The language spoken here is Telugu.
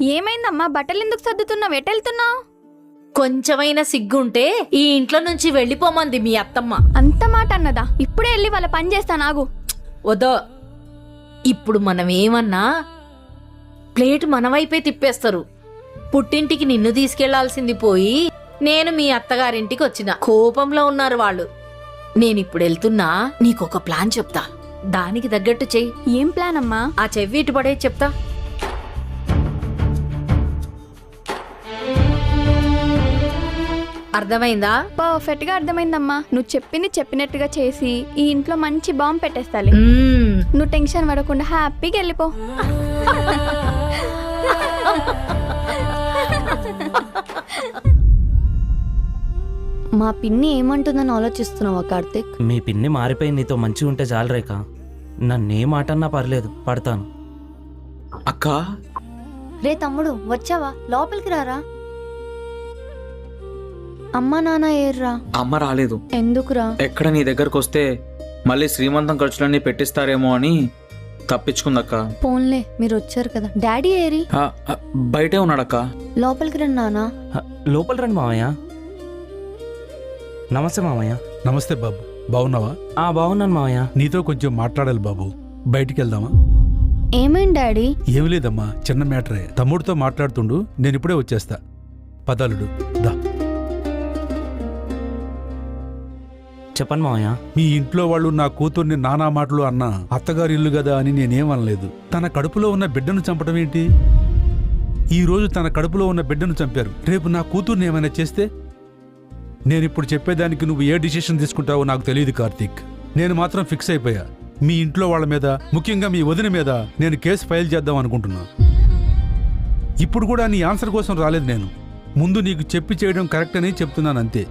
ఏమైందమ్మా? బట్టలు ఎందుకు సర్దుతున్నావు? ఎటెళ్తున్నావు? కొంచెమైనా సిగ్గుంటే ఈ ఇంట్లో నుంచి వెళ్ళిపోమంది మీ అత్తమ్మ. అంత మాట అన్నదా? ఇప్పుడే వెళ్ళి వాళ్ళ పని చేస్తాను, ఆగు. వదో, ఇప్పుడు మనం ఏమన్నా ప్లేట్ మన వైపే తిప్పేస్తారు. పుట్టింటికి నిన్ను తీసుకెళ్లాల్సింది పోయి నేను మీ అత్తగారింటికి వచ్చిన కోపంలో ఉన్నారు వాళ్ళు. నేనిప్పుడు వెళ్తున్నా, నీకొక ప్లాన్ చెప్తా, దానికి తగ్గట్టు చెయ్యి. ఏం ప్లాన్ అమ్మా? ఆ చెవి ఇటు పడే చెప్తా. అర్థమైందా? పర్ఫెక్ట్ గా అర్థమైందమ్మా. నువ్వు చెప్పింది చెప్పినట్టుగా చేసి ఈ ఇంట్లో మంచి బాంబు పెట్టేస్తాలి. నువ్వు టెన్షన్ పడకుండా హ్యాపీగా వెళ్ళిపో. మా పిన్ని ఏమంటుందని ఆలోచిస్తున్నావా కార్తిక్? మీ పిన్ని మారిపోయి నీతో మంచిగా ఉంటే చాలు రేఖ. నన్నే మాట అన్నా పర్లేదు, పడతాను. అక్క, రే తమ్ముడు, వచ్చావా? లోపలికి రారా. అమ్మా నాన్న ఏర్రా? అమ్మ రాలేదు. ఎందుకురా? ఎక్కడ నీ దగ్గరకు వస్తే మళ్ళీ శ్రీమంతం ఖర్చులన్నీ పెట్టిస్తారేమో అని తప్పించుకుందక్క. పోన్లే, మీరు వచ్చారు కదా. డాడీ ఏరి? బయటే ఉన్నాడక్క. లోపలికి రండి నాన్న. లోపల రండి మామయ్య. నమస్తే మామయ్య. నమస్తే బాబు, బాగున్నావా? బాగున్నాను మామయ్య. నీతో కొంచెం మాట్లాడాలి బాబు, బయటికి వెళ్దామా? ఏమైంది డాడీ? ఏమి లేదమ్మా, చిన్న మ్యాటరే. తమ్ముడితో మాట్లాడుతుండు, నేను ఇప్పుడే వచ్చేస్తా. పదాలుడు దా. చెప్పండి మామయ్య. మీ ఇంట్లో వాళ్ళు నా కూతుర్ని నానా మాటలు అన్నా, అత్తగారి ఇల్లు కదా అని నేనేమనలేదు. తన కడుపులో ఉన్న బిడ్డను చంపడం ఏంటి? ఈ రోజు తన కడుపులో ఉన్న బిడ్డను చంపారు, రేపు నా కూతుర్ని ఏమైనా చేస్తే? నేనిప్పుడు చెప్పేదానికి నువ్వు ఏ డిసిషన్ తీసుకుంటావో నాకు తెలియదు కార్తీక్. నేను మాత్రం ఫిక్స్ అయిపోయా. మీ ఇంట్లో వాళ్ళ మీద, ముఖ్యంగా మీ వదిన మీద నేను కేసు ఫైల్ చేద్దాం అనుకుంటున్నా. ఇప్పుడు కూడా నీ ఆన్సర్ కోసం రాలేదు నేను. ముందు నీకు చెప్పి చేయడం కరెక్ట్ అని చెప్తున్నాను అంతే.